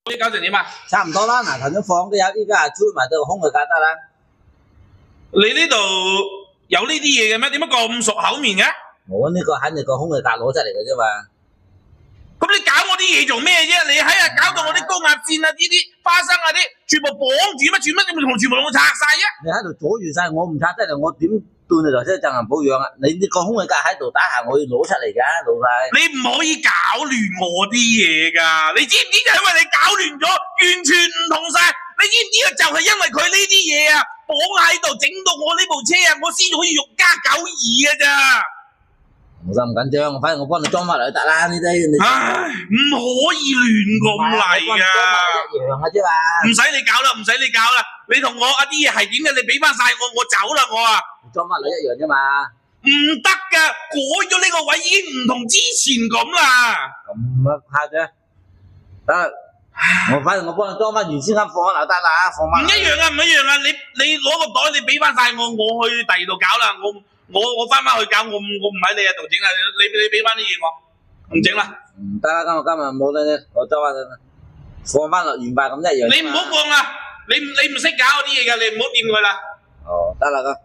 你搞成點啊？差唔多啦，嗱頭先放都有，依家係推埋到個空嘅架得啦。你呢度有呢啲嘢嘅咩？點解咁熟口面嘅？我呢個肯定個空嘅架攞出嚟嘅啫嘛。咁你搞我啲嘢做咩啫？你喺度搞到我啲高壓線啊、呢啲花生啊啲，全部綁住乜？全部同我拆晒啫！你喺度阻住晒，我唔拆得嚟，我點斷你頭先進行保養啊？你呢個空嘅架喺度打下，我要攞出嚟㗎，老細。你唔可以搞亂我啲嘢㗎！你知唔知就因為你搞亂咗，完全唔同晒。你知唔知啊？就係因為佢呢啲嘢啊，綁喺度整到我呢部車啊，我先可以欲加9二㗎咋！唔使咁緊張，反正我幫你裝翻嚟就得啦。呢啲你唉，唔可以亂咁嚟㗎！一樣嘅啫嘛。唔使你搞啦，唔使你搞啦！你同我啲嘢係點嘅？你俾翻晒我走啦我啊！裝翻嚟一樣啫嘛。唔得㗎，改咗呢個位已經唔同之前咁啦。咁乜誇啫？得，反正我幫你裝翻原先咁放翻就得啦，放翻。唔一樣啊，唔一樣啊！你攞個袋，你俾翻晒我，我去第二度搞啦。我翻去搞，我唔喺你啊度整啦。你俾翻啲嘢我，唔整啦。唔得啦，今日冇啦，我裝翻放翻落原版咁一樣。你唔好放啦，你唔識搞嗰啲嘢㗎，你唔好掂佢啦。哦，得啦咁。